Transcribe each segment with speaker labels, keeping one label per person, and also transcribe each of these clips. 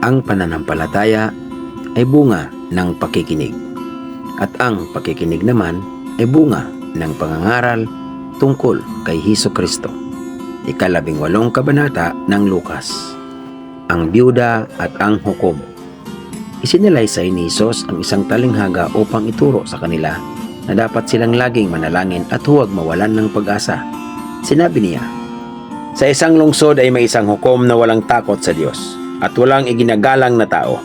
Speaker 1: Ang pananampalataya ay bunga ng pakikinig, at ang pakikinig naman ay bunga ng pangangaral tungkol kay Hesukristo. Ika-18 kabanata ng Lukas. Ang biyuda at ang hukom. Isinalaysay ni Hesus ang isang talinghaga upang ituro sa kanila na dapat silang laging manalangin at huwag mawalan ng pag-asa. Sinabi niya, "Sa isang lungsod ay may isang hukom na walang takot sa Diyos at walang iginagalang na tao.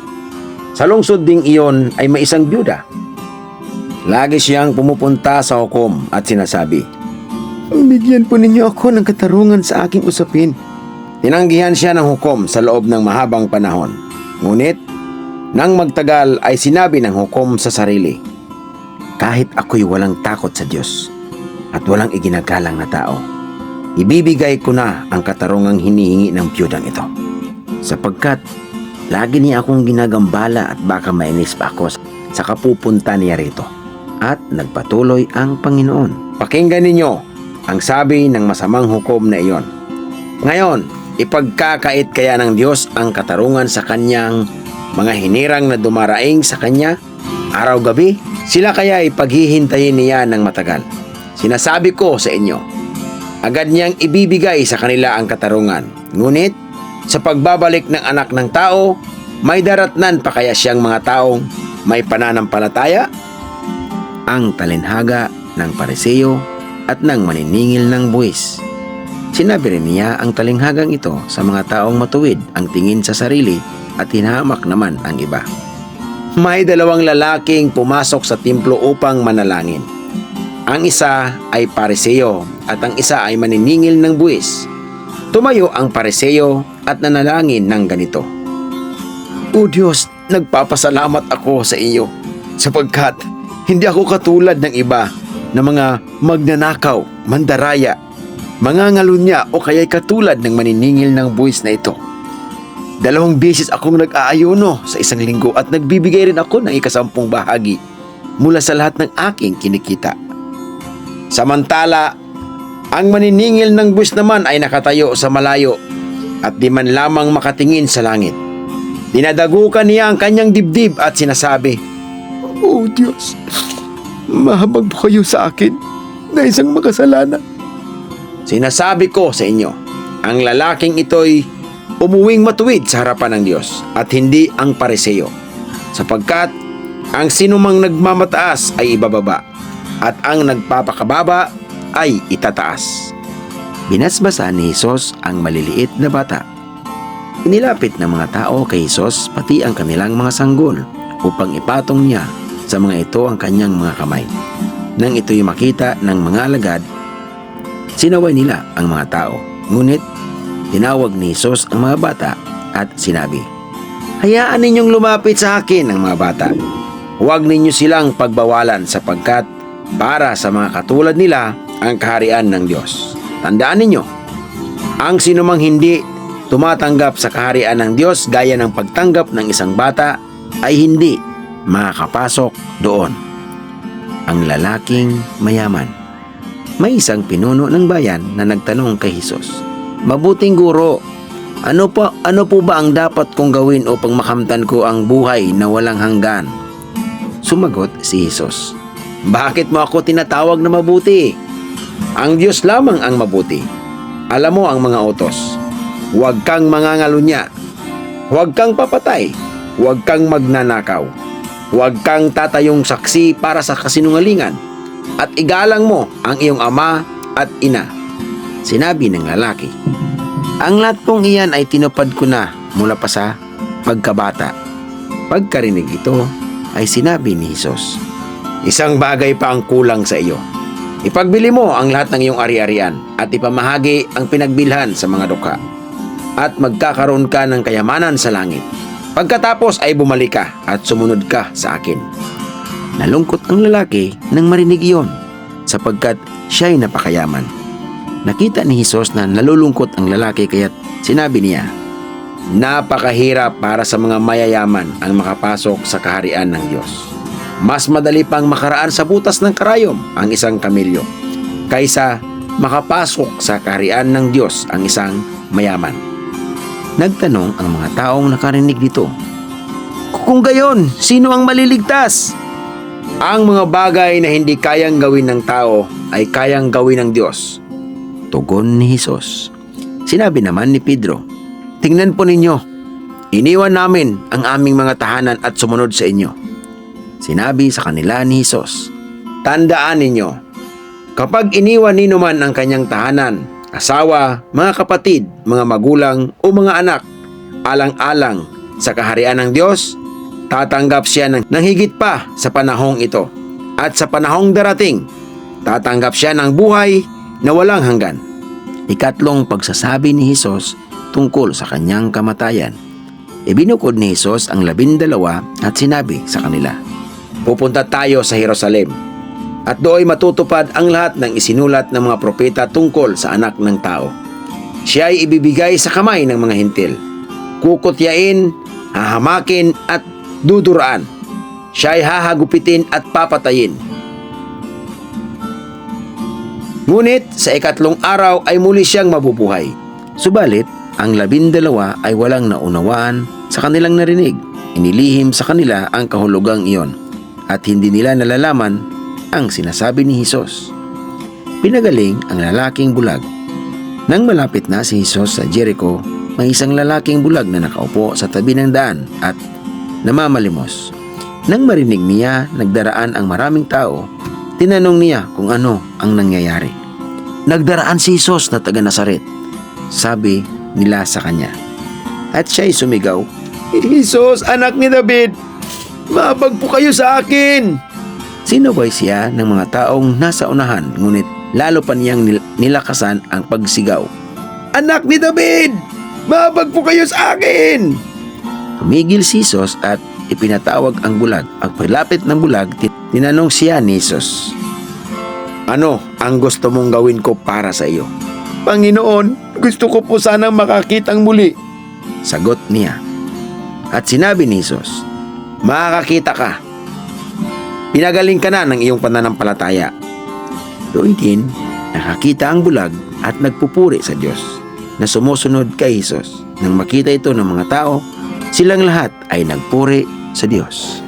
Speaker 1: Sa lungsod ding iyon ay may isang byuda. Lagi siyang pumupunta sa hukom at sinasabi, 'Bigyan po ninyo ako ng katarungan sa aking usapin.' Tinanggihan siya ng hukom sa loob ng mahabang panahon. Ngunit, nang magtagal ay sinabi ng hukom sa sarili, 'Kahit ako'y walang takot sa Diyos at walang iginagalang na tao, ibibigay ko na ang katarungang hinihingi ng byudang ito. Sapagkat lagi niya akong ginagambala at baka mainis pa ako sa kapupunta niya rito.' At nagpatuloy ang Panginoon, 'Pakinggan ninyo ang sabi ng masamang hukom na iyon. Ngayon, ipagkakait kaya ng Diyos ang katarungan sa kanyang mga hinirang na dumaraing sa kanya araw-gabi? Sila kaya ipaghihintayin niya ng matagal? Sinasabi ko sa inyo, agad niyang ibibigay sa kanila ang katarungan. Ngunit, sa pagbabalik ng anak ng tao, may daratnan pa kaya siyang mga taong may pananampalataya?" Ang talinhaga ng Pariseo at ng maniningil ng buwis. Sinabi rin niya ang talinghagang ito sa mga taong matuwid ang tingin sa sarili at hinahamak naman ang iba. May dalawang lalaking pumasok sa templo upang manalangin. Ang isa ay Pariseo at ang isa ay maniningil ng buwis. Tumayo ang Pariseo at nanalangin ng ganito, "O Diyos, nagpapasalamat ako sa iyo sapagkat hindi ako katulad ng iba na mga magnanakaw, mandaraya, mga ngalunya o kaya'y katulad ng maniningil ng buwis na ito. 2 beses akong nag-aayuno sa isang linggo at nagbibigay rin ako ng 10 bahagi mula sa lahat ng aking kinikita." Samantala, ang maniningil ng buwis naman ay nakatayo sa malayo at di man lamang makatingin sa langit. Dinadagukan niya ang kanyang dibdib at sinasabi, "O Diyos, mahabag po kayo sa akin na isang makasalanan." Sinasabi ko sa inyo, ang lalaking ito'y umuwing matuwid sa harapan ng Diyos at hindi ang Pariseo, sapagkat ang sinumang nagmamataas ay ibababa at ang nagpapakababa ay itataas. Binasbasan ni Hesus ang maliliit na bata. Inilapit ng mga tao kay Hesus pati ang kanilang mga sanggol upang ipatong niya sa mga ito ang kanyang mga kamay. Nang ito'y makita ng mga alagad, sinaway nila ang mga tao. Ngunit, tinawag ni Hesus ang mga bata at sinabi, "Hayaan ninyong lumapit sa akin ang mga bata. Huwag ninyo silang pagbawalan sapagkat para sa mga katulad nila ang kaharian ng Diyos. Tandaan ninyo, ang sinumang hindi tumatanggap sa kaharian ng Diyos gaya ng pagtanggap ng isang bata ay hindi makakapasok doon." Ang lalaking mayaman. May isang pinuno ng bayan na nagtanong kay Hesus, "Mabuting guro, ano po ba ang dapat kong gawin upang makamtan ko ang buhay na walang hanggan?" Sumagot si Hesus, "Bakit mo ako tinatawag na mabuti? Ang Diyos lamang ang mabuti. Alam mo ang mga utos. Huwag kang mangangalunya. Huwag kang papatay. Huwag kang magnanakaw. Huwag kang tatayong saksi para sa kasinungalingan. At igalang mo ang iyong ama at ina." Sinabi ng lalaki, "Ang lahat pong iyan ay tinupad ko na mula pa sa pagkabata." Pagkarinig ito ay sinabi ni Hesus, "Isang bagay pa ang kulang sa iyo. Ipagbili mo ang lahat ng iyong ari-arian at ipamahagi ang pinagbilhan sa mga dukha. At magkakaroon ka ng kayamanan sa langit. Pagkatapos ay bumalik ka at sumunod ka sa akin." Nalungkot ang lalaki nang marinig iyon, sapagkat siya'y napakayaman. Nakita ni Hesus na nalulungkot ang lalaki kaya't sinabi niya, "Napakahirap para sa mga mayayaman ang makapasok sa kaharian ng Diyos. Mas madali pang makaraan sa butas ng karayom ang isang kamilyo kaysa makapasok sa kaharian ng Diyos ang isang mayaman." Nagtanong ang mga taong nakarinig dito, "Kung gayon, sino ang maliligtas?" "Ang mga bagay na hindi kayang gawin ng tao ay kayang gawin ng Diyos," tugon ni Hesus. Sinabi naman ni Pedro, "Tingnan po ninyo, iniwan namin ang aming mga tahanan at sumunod sa inyo." Sinabi sa kanila ni Hesus, "Tandaan ninyo, kapag iniwan nino man ang kanyang tahanan, asawa, mga kapatid, mga magulang o mga anak, alang-alang sa kaharian ng Diyos, tatanggap siya ng higit pa sa panahong ito. At sa panahong darating, tatanggap siya ng buhay na walang hanggan." Ikatlong pagsasabi ni Hesus tungkol sa kanyang kamatayan. Ibinukod ni Hesus ang 12 at sinabi sa kanila, "Pupunta tayo sa Jerusalem, at do'y matutupad ang lahat ng isinulat ng mga propeta tungkol sa anak ng tao. Siya ay ibibigay sa kamay ng mga hintil, kukutyain, hahamakin at duduraan. Siya ay hahagupitin at papatayin. Ngunit sa ikatlong araw ay muli siyang mabubuhay." Subalit, ang 12 ay walang naunawaan sa kanilang narinig. Inilihim sa kanila ang kahulugang iyon at hindi nila nalalaman ang sinasabi ni Hesus. Pinagaling ang lalaking bulag. Nang malapit na si Hesus sa Jericho, may isang lalaking bulag na nakaupo sa tabi ng daan at namamalimos. Nang marinig niya nagdaraan ang maraming tao, tinanong niya kung ano ang nangyayari. "Nagdaraan si Hesus na taga Nazaret," sabi nila sa kanya. At siya'y sumigaw, "Hesus, anak ni David, maabag po kayo sa akin!" Sinaway siya ng mga taong nasa unahan, ngunit lalo pa niyang nilakasan ang pagsigaw, "Anak ni David, maabag po kayo sa akin!" Tumigil si Hesus at ipinatawag ang bulag. Pagpalapit ng bulag, tinanong siya ni Hesus, "Ano ang gusto mong gawin ko para sa iyo?" "Panginoon, gusto ko po sanang makakitang muli," sagot niya. At sinabi ni Hesus, "Makakakita ka. Pinagaling ka na ng iyong pananampalataya." Doon din, nakakita ang bulag at nagpupuri sa Diyos na sumusunod kay Hesus. Nang makita ito ng mga tao, silang lahat ay nagpuri sa Diyos.